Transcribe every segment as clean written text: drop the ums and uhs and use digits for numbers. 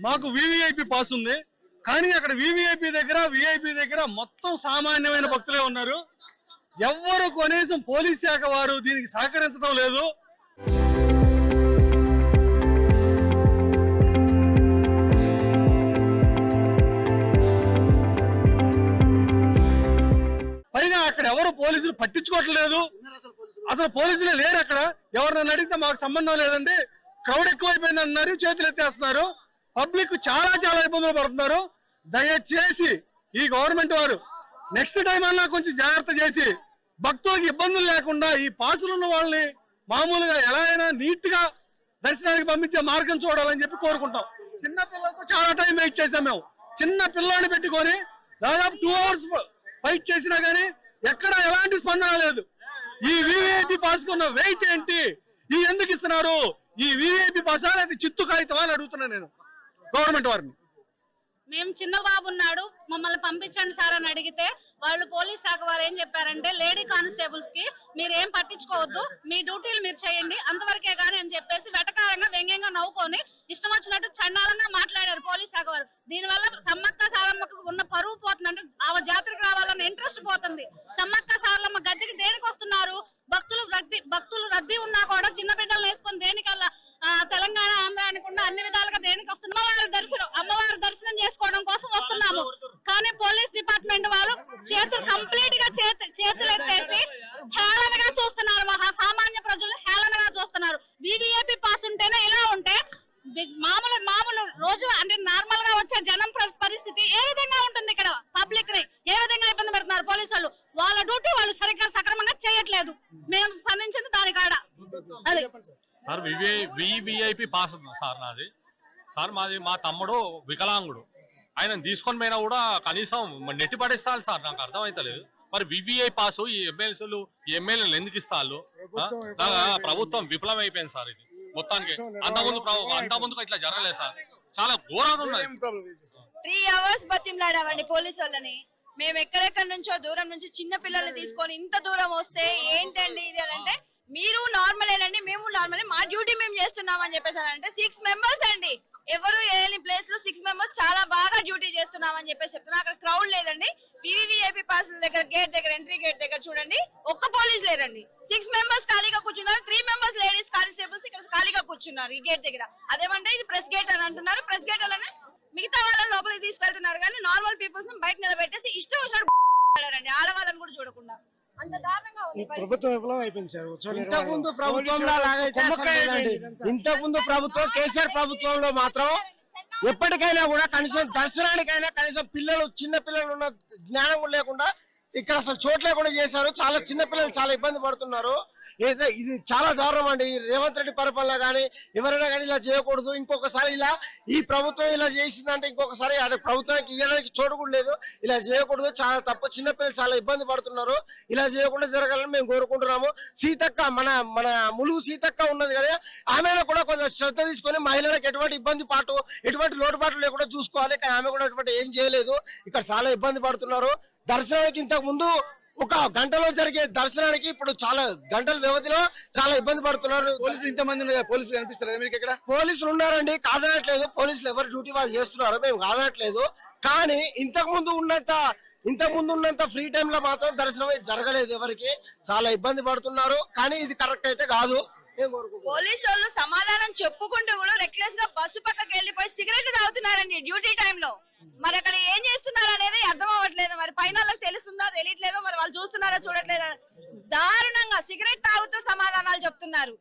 మాకు VVIP pass ఉంది, కానీ అక్కడ విఐపి దగ్గర మొత్తం సామాన్యమైన భక్తులే ఉన్నారు. ఎవ్వరు కనీసం పోలీస్ శాఖ వారు దీనికి సహకరించడం లేదు. పైగా అక్కడ ఎవరు పోలీసులు పట్టించుకోవట్లేదు. అసలు పోలీసులే లేరు అక్కడ. ఎవరినైనా అడిగితే మాకు సంబంధం లేదండి, క్రౌడ్ ఎక్కువైపోయింది అన్నారు, చేతులు ఎత్తేస్తున్నారు. పబ్లిక్ చాలా ఇబ్బందులు పడుతున్నారు. దయచేసి ఈ గవర్నమెంట్ వారు నెక్స్ట్ టైం అన్నా కొంచెం జాగ్రత్త చేసి భక్తులకు ఇబ్బందులు లేకుండా ఈ పాసులు ఉన్న వాళ్ళని మామూలుగా ఎలా అయినా నీట్ గా దర్శనానికి పంపించే మార్గం చూడాలని చెప్పి కోరుకుంటాం. చిన్న పిల్లలతో చాలా టైం వెయిట్ చేసాం మేము. చిన్న పిల్లాన్ని పెట్టుకొని దాదాపు 2 hours ఫైట్ చేసినా గానీ ఎక్కడ ఎలాంటి స్పందన లేదు. ఈ వివిఐపి పాస్ కున్న వెయిట్ ఏంటి, ఈ ఎందుకు ఇస్తున్నారు? ఈ వివిఐపి పాస్ అనేది చిత్తు కాగితం అని అడుగుతున్నాను నేను గవర్నమెంట్ వారిని. మేము చిన్న బాబు ఉన్నాడు, మమ్మల్ని పంపించండి సార్ అని అడిగితే వాళ్ళు పోలీస్ శాఖ వారు ఏం చెప్పారంటే లేడీ కానిస్టేబుల్స్ కి మీరు ఏం పట్టించుకోవద్దు, మీ డ్యూటీలు మీరు చేయండి అంతవరకే గానీ అని చెప్పేసి వెటకారంగా వ్యంగ్యంగా నవ్వుకొని ఇష్టం వచ్చినట్టు చండాలంగా మాట్లాడారు పోలీస్ శాఖ వారు. దీనివల్ల సమ్మక్క సారమ్మకు ఉన్న పరువు పోతుంది, అంటే ఆమె జాతరకు రావాలన్న ఇంట్రెస్ట్ పోతుంది. సమ్మక్క సారమ్మ గద్దెకి దేనికి వస్తున్నారు? భక్తులు రద్దీ ఉన్నా కూడా చిన్న బిడ్డలు వేసుకొని దేనికల్లా తెలంగాణ ఆంధ్ర అనకుండా అన్ని విధాలుగా దేనికి వస్తున్నాం? అమ్మవారి దర్శనం చేసుకోవడం కోసం వస్తున్నాము. కానీ పోలీస్ డిపార్ట్మెంట్ వారు చేతులు కంప్లీట్ గా చేతులు ఎత్తేసి హేళనగా చూస్తున్నారు. మహా సామాన్య ప్రజలు హేళనగా చూస్తున్నారు. వివిఐపి పాస్ ఉంటేనే ఇలా ఉంటే మామూలు రోజు అంటే నార్మల్ గా వచ్చే జనం పరిస్థితి ఏ విధంగా ఉంటుంది? ఇక్కడ పబ్లిక్ ని ఏ విధంగా ఇబ్బంది పెడుతున్నారు పోలీసు వాళ్ళు? వాళ్ళ డ్యూటీ వాళ్ళు సరిగ్గా సక్రమంగా చేయట్లేదు. మేము స్పందించింది దాని కాడ. అది సార్ వివిఐపి పాస్ ఉంది సార్ నాది. సార్ మా తమ్ముడు వికలాంగుడు, ఆయన తీసుకొని పోయినా కూడా కనీసం నెట్టి పడేస్తారు సార్. నాకు అర్థమైతలేదు మరి వివిఐ పాస్ ఈ ఎమ్మెల్యేలు ఎందుకు ఇస్తారు? ప్రభుత్వం విఫలం అయిపోయింది సార్. ఇది మొత్తానికి అంతకుముందు ఇట్లా జరగలేదు సార్. చాలా ఘోరంగా ఉన్నాయి. 3 hours బతిమలాడామండి పోలీసు వాళ్ళని. మేము ఎక్కడెక్కడి నుంచో దూరం నుంచి చిన్న పిల్లల్ని తీసుకొని ఇంత దూరం వస్తే ఏంటండి ఇది అని అంటే, మీరు నార్మలేనండి, మేము నార్మల్, మా డ్యూటీ మేము చేస్తున్నాం అని చెప్పేసారంటే 6 members అండి. ఎవరు ఏని ప్లేస్ లో 6 members చాలా బాగా డ్యూటీ చేస్తున్నాం అని చెప్పేసి చెప్తున్నా. అక్కడ క్రౌడ్ లేదండి. వివిఐపి పాస్ దగ్గర గేట్ దగ్గర ఎంట్రీ గేట్ దగ్గర చూడండి, ఒక్క పోలీస్ లేరండి. 6 members ఖాళీగా కూర్చున్నారు. 3 members లేడీస్ కానిస్టేబుల్స్ ఇక్కడ ఖాళీగా కూర్చున్నారు ఈ గేట్ దగ్గర. అదేమంటే ఇది ప్రెస్ గేట్ అని అంటున్నారు. ప్రెస్ గేట్ అలానే మిగతా వాళ్ళని లోపలికి తీసుకెళ్తున్నారు, కానీ నార్మల్ పీపుల్స్ బయట నిలబెట్టేసి ఇష్టం వచ్చినట్టు ఆడవాళ్ళని కూడా చూడకుండా అంత దారుణంగా ఉంది. ప్రభుత్వం విఫలం అయిపోయింది సార్. ఇంతకుముందు ప్రభుత్వం కేసీఆర్ ప్రభుత్వంలో మాత్రం ఎప్పటికైనా కూడా కనీసం దర్శనానికైనా కనీసం చిన్న పిల్లలు ఉన్న జ్ఞానం కూడా లేకుండా ఇక్కడ అసలు చోట్లే కూడా చేశారు. చాలా చిన్న పిల్లలు చాలా ఇబ్బంది పడుతున్నారు. ఇది చాలా దారుణం అండి. రేవంత్ రెడ్డి పరిపాలన కానీ ఎవరైనా కానీ ఇలా చేయకూడదు. ఇంకొకసారి ఈ ప్రభుత్వం ఇలా చేసిందంటే ఇంకొకసారి ప్రభుత్వానికి ఇవ్వడానికి చోటు కూడా లేదు. ఇలా చేయకూడదు, చాలా తప్పు. చిన్నపిల్లలు చాలా ఇబ్బంది పడుతున్నారు. ఇలా చేయకుండా జరగాలని మేము కోరుకుంటున్నాము. సీతక్క మన ములుగు సీతక్క ఉన్నది కదా, ఆమెను కూడా కొంచెం శ్రద్ధ తీసుకొని మహిళలకు ఎటువంటి లోటుపాట్లు లేకుండా చూసుకోవాలి. కానీ ఆమె కూడా అటువంటి ఏం చేయలేదు. ఇక్కడ చాలా ఇబ్బంది పడుతున్నారు. దర్శనానికి ఇంతకు ముందు 1 గంటలో జరిగే దర్శనానికి ఇప్పుడు చాలా గంటల వ్యవధిలో చాలా ఇబ్బంది పడుతున్నారు. పోలీసులు ఇంతమంది పోలీసులు కనిపిస్తారు మీకు ఇక్కడ? పోలీసులు ఉన్నారండి, కాదనట్లేదు. పోలీసులు ఎవరు డ్యూటీ వాళ్ళు చేస్తున్నారు, మేము కాదనట్లేదు. కానీ ఇంతకు ముందు ఉన్నంత ఫ్రీ టైమ్ లో మాత్రం దర్శనం జరగలేదు. ఎవరికి చాలా ఇబ్బంది పడుతున్నారు. కానీ ఇది కరెక్ట్ అయితే కాదు. పోలీసు వాళ్ళు సమాధానం చెప్పుకుంటూ కూడా రెక్లెస్ గా బస్సు పక్కకి వెళ్ళిపోయి సిగరెట్ తాగుతున్నారండి డ్యూటీ టైంలో. మరి అక్కడ ఏం చేస్తున్నారు అనేది అర్థం అవ్వట్లేదు. మరి పైన వాళ్ళకి తెలుస్తుందా తెలియట్లేదో, మరి వాళ్ళు చూస్తున్నారా చూడట్లేదా? దారుణంగా సిగరెట్ తాగుతూ సమాధానాలు చెప్తున్నారు.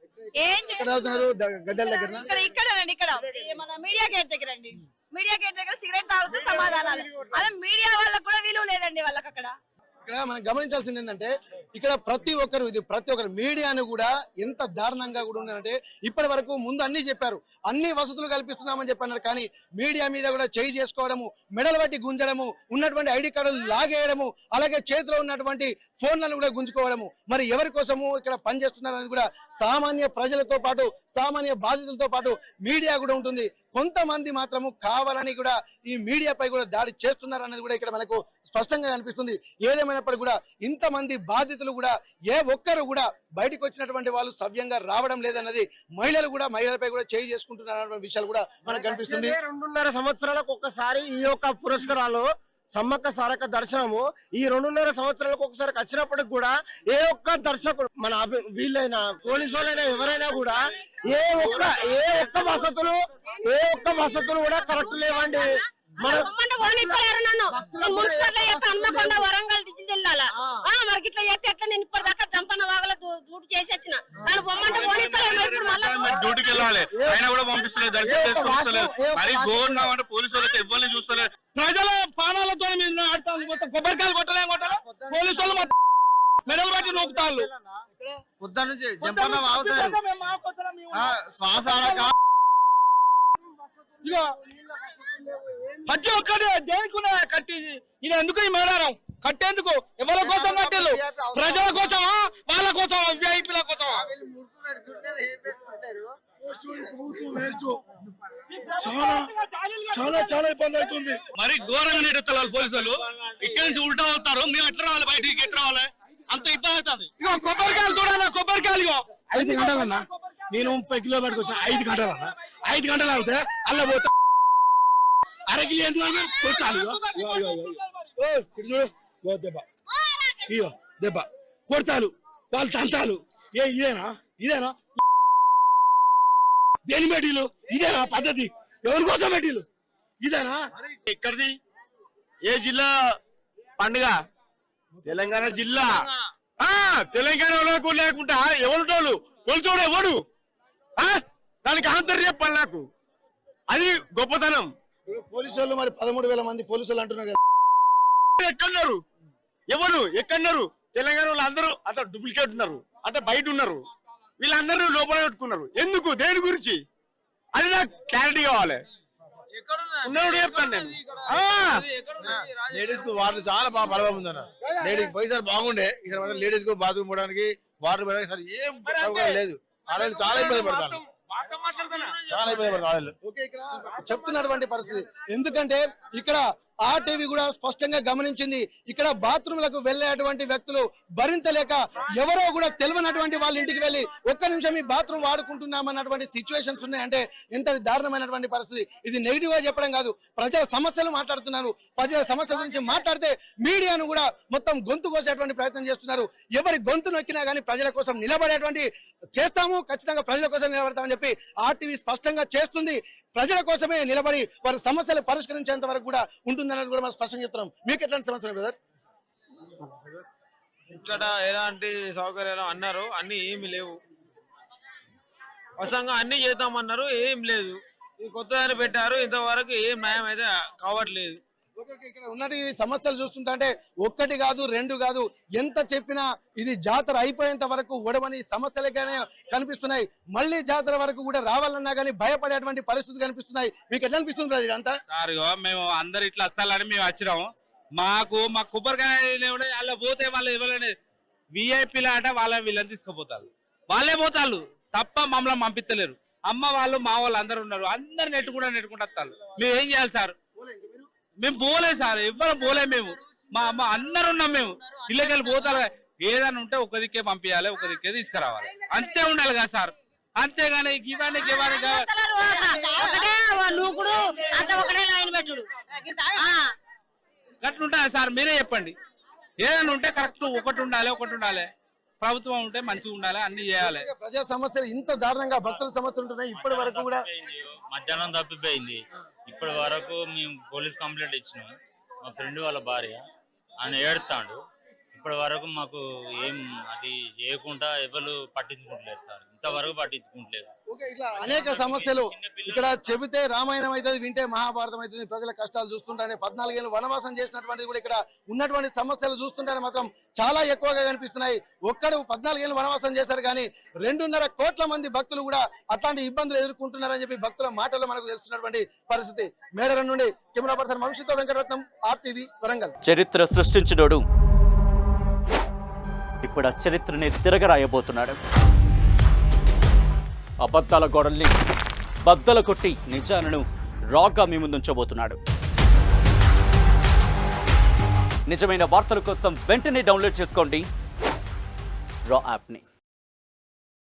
ఇక్కడనండి, ఇక్కడ మన మీడియా గేట్ దగ్గర అండి. మీడియా గేట్ దగ్గర సిగరెట్ తాగుతూ సమాధానాలు. అదే మీడియా వాళ్ళకు కూడా విలువ లేదండి వాళ్ళకి అక్కడ. ఇక్కడ మనం గమనించాల్సింది ఏంటంటే, ఇక్కడ ప్రతి ఒక్కరు మీడియాను కూడా ఎంత దారుణంగా కూడా ఉన్నారంటే, ఇప్పటి వరకు ముందు అన్ని చెప్పారు, అన్ని వసతులు కల్పిస్తున్నామని చెప్పన్నారు. కానీ మీడియా మీద కూడా చేయి చేసుకోవడము, మెడలు బట్టి గుంజడము, ఉన్నటువంటి ఐడి కార్డులు లాగేయడము, అలాగే చేతిలో ఉన్నటువంటి ఫోన్లను కూడా గుంజుకోవడము. మరి ఎవరి కోసము ఇక్కడ పనిచేస్తున్నారు అనేది కూడా సామాన్య ప్రజలతో పాటు సామాన్య బాధితులతో పాటు మీడియా కూడా ఉంటుంది. కొంతమంది మాత్రము కావాలని కూడా ఈ మీడియాపై కూడా దాడి చేస్తున్నారు అనేది కూడా ఇక్కడ మనకు స్పష్టంగా కనిపిస్తుంది. ఏదేమైనప్పటికీ కూడా ఇంతమంది బాధితులు కూడా ఏ ఒక్కరు కూడా బయటకు వచ్చినటువంటి వాళ్ళు సవ్యంగా రావడం లేదన్నది మహిళలు కూడా మహిళలపై కూడా చేయి చేసుకుంటున్నారు విషయాలు కూడా మనకు కనిపిస్తుంది. 2.5 సంవత్సరాలకు ఒక్కసారి ఈ యొక్క పురస్కారాలు సమ్మక్క సారక్క దర్శనము ఈ 2.5 సంవత్సరాలకు ఒకసారి వచ్చినప్పటికి కూడా ఏ ఒక్క దర్శకుడు మన వీళ్ళైనా పోలీసు వాళ్ళైనా ఎవరైనా కూడా ఏ ఒక్క వసతులు కూడా కరెక్ట్ లేవండి. మన డ్యూటీకి వెళ్ళాలి ఆయన కూడా పంపిస్తలేదు, దర్శనం చేసుకోలేదు. మరి గోవర్నమెంట్ అంటే పోలీసు వాళ్ళకి ఎవరిని చూస్తలేదు. ప్రజల పానాలతో మీద ఆడతాను. మొత్తం కొబ్బరికాయలు కొట్టలే పోలీసు వాళ్ళు మెడలు బట్టి నొక్కుతాళ్ళు. పొద్దు నుంచి శ్వాస ఇగో ప్రతి ఒక్కటి దేనికి కట్టి ఈయన ఎందుకు ఈ మేడారం కట్టేందుకు? ఎవరి కోసం కట్టేళ్ళు? ప్రజల కోసమా వాళ్ళ కోసమా విఐపీల కోసమా? చాలా ఇబ్బంది అవుతుంది. మరి ఘోరంగా నెట్టుతారు పోలీసు వాళ్ళు. ఇక్కడి నుంచి ఉల్టా అవుతారు, మేము ఎట్లా రావాలి, బయటికి ఎట్లా రావాలి, అంత ఇబ్బంది అవుతుంది. ఇగో కొబ్బరికాయలు చూడాలా, కొబ్బరికాయలు ఇగో 5 గంటలన్నా నేను 30 కిలోమీటర్కి వచ్చాను. 5 గంటలన్నా 5 గంటలు అవుతే అలా పోతా అరకిలో ఎందుకు కొట్టాలి. చూడు దెబ్బ ఇగో దెబ్బ కొడతాలు వాళ్ళు తంతాలు. ఇదేనా దేని మెటీలు? ఇదేనా పద్ధతి? ఎవరి కోసం మెటీలు? ఇదేనా? ఎక్కడిది? ఏ జిల్లా పండుగ? తెలంగాణ జిల్లా. తెలంగాణ లేకుండా ఎవరు కొలుచోడు ఎవడు? దానికి ఆంతర్యం చెప్పాలి నాకు. అది గొప్పతనం. పోలీసు వాళ్ళు మరి 13,000 మంది పోలీసులు అంటున్నారు కదా. ఎక్కడున్నారు? ఎవరు ఎక్కడున్నారు? తెలంగాణ వాళ్ళు అందరూ అట్లా డూప్లికేట్ ఉన్నారు, అంటే బయట ఉన్నారు. వీళ్ళందరూ లోపల పెట్టుకున్నారు. ఎందుకు? దేని గురించి? అది నాకు క్లారిటీ కావాలి. లేడీస్ కు వాటర్ చాలా బాగా బలవం ఉందన్న. లేడీస్ పోయిసారి బాగుండే, ఈసారి మాత్రం లేడీస్ కు బాత్రూమ్ పోవడానికి వాటర్ పోయడానికి సార్ ఏం సౌకర్యం లేదు. ఆడవాళ్ళు చాలా ఇబ్బంది పడతారు, చాలా ఇబ్బంది పడతారు ఆడవాళ్ళు. చెప్తున్నటువంటి పరిస్థితి. ఎందుకంటే ఇక్కడ ఆర్టీవీ కూడా స్పష్టంగా గమనించింది. ఇక్కడ బాత్రూమ్లకు వెళ్లేటువంటి వ్యక్తులు భరించలేక ఎవరో కూడా తెలియనటువంటి వాళ్ళ ఇంటికి వెళ్ళి ఒక్క నిమిషం ఈ బాత్రూమ్ వాడుకుంటున్నామన్నటువంటి సిచ్యువేషన్స్ ఉన్నాయంటే ఎంత దారుణమైనటువంటి పరిస్థితి. ఇది నెగిటివ్ గా చెప్పడం కాదు, ప్రజల సమస్యలు మాట్లాడుతున్నారు. ప్రజల సమస్యల గురించి మాట్లాడితే మీడియాను కూడా మొత్తం గొంతు కోసేటువంటి ప్రయత్నం చేస్తున్నారు. ఎవరి గొంతు నొక్కినా కానీ ప్రజల కోసం నిలబడేటువంటి చేస్తాము, ఖచ్చితంగా ప్రజల కోసం నిలబడతామని చెప్పి ఆర్టీవీ స్పష్టంగా చేస్తుంది. ప్రజల కోసమే నిలబడి వారి సమస్యలు పరిష్కరించేంత వరకు కూడా ఉంటుందన్నది కూడా మనం స్పష్టంగా చెప్తున్నాం. మీకు ఎట్లాంటి సమస్యలు బ్రదర్? ఇక్కడ ఎలాంటి సౌకర్యాలు అన్నారు, అన్ని ఏమి లేవు. వసంగా అన్ని చేద్దామన్నారు, ఏం లేదు. కొత్తదాన్ని పెట్టారు, ఇంతవరకు ఏం న్యాయం అయితే కావట్లేదు. ఇక్కడ ఉన్నటి సమస్యలు చూస్తుంటే ఒక్కటి కాదు, 2 కాదు, ఎంత చెప్పినా ఇది జాతర అయిపోయేంత వరకు ఒడవని సమస్యలుగానే కనిపిస్తున్నాయి. మళ్ళీ జాతర వరకు కూడా రావాలన్నా కానీ భయపడేటువంటి పరిస్థితులు కనిపిస్తున్నాయి. మీకు ఎట్లా అనిపిస్తుంది ఇదంతా? మేము అందరు ఇట్లా వస్తాలని మేము వచ్చినాము. మా కొబ్బరికాయ అలా పోతే వాళ్ళు ఎవరైనా విఐపీలు ఆట వీళ్ళని తీసుకుపోతారు, వాళ్ళే పోతారు తప్ప మమ్మల్ని పంపిస్తలేరు. అమ్మ వాళ్ళు మా వాళ్ళు అందరు ఉన్నారు, అందరు నెట్టుకుంటూ వస్తారు. మేము ఏం చేయాలి సార్? మేము పోలే సార్, ఎవ్వరు పోలే. మేము మా అమ్మ అందరు ఉన్నాం. మేము ఇళ్ళకెళ్ళి పోతారు. ఏదైనా ఉంటే ఒక దిక్కే పంపించాలి, ఒక దిక్కే తీసుకురావాలి, అంతే ఉండాలి కదా సార్. అంతేగాని ఇవన్నీ గట్లుంటాయి సార్. మీరే చెప్పండి. ఏదైనా ఉంటే కరెక్ట్ ఒకటి ఉండాలి. ప్రభుత్వం ఉంటే మంచిగా ఉండాలి, అన్ని చేయాలి. ప్రజా సమస్యలు ఇంత దారుణంగా భక్తుల సమస్యలు ఉంటున్నాయి. ఇప్పటి వరకు కూడా మధ్యాహ్నం తప్పిపోయింది. ఇప్పటి వరకు మేము పోలీస్ కంప్లైంట్ ఇచ్చినాం. మా ఫ్రెండ్ వాళ్ళ భార్య ఆయన ఏడుతాడు. ఇప్పటి వరకు మాకు ఏం అది చేయకుండా ఎవరు పట్టించుకుంటలేదు సార్, ఇంతవరకు పట్టించుకుంటలేదు. ఇట్లా అనేక సమస్యలు ఇక్కడ చెబితే రామాయణం అవుతుంది, వింటే మహాభారతం అవుతుంది. ప్రజల కష్టాలు చూస్తుంటానే 14 ఏళ్ళు వనవాసం చేసినటువంటి కూడా ఇక్కడ ఉన్నటువంటి సమస్యలు చూస్తుంటానే మాత్రం చాలా ఎక్కువగా కనిపిస్తున్నాయి. ఒక్కడు 14 ఏళ్ళు వనవాసం చేశారు కానీ 2.5 కోట్ల మంది భక్తులు కూడా అట్లాంటి ఇబ్బందులు ఎదుర్కొంటున్నారని చెప్పి భక్తుల మాటల్లో మనకు తెలుస్తున్నటువంటి పరిస్థితి. మేడారం నుండి కెమెరా పర్సన్ వంశీతో వెంకటరత్నం, RTV వరంగల్. చరిత్ర సృష్టించినోడు ఇప్పుడు ఆ చరిత్రని తిరగరాయబోతున్నాడు. అబద్ధాల గోడల్ని బద్దలు కొట్టి నిజాలను రాగా మీ ముందుంచబోతున్నాడు. నిజమైన వార్తల కోసం వెంటనే డౌన్లోడ్ చేసుకోండి రా యాప్ని.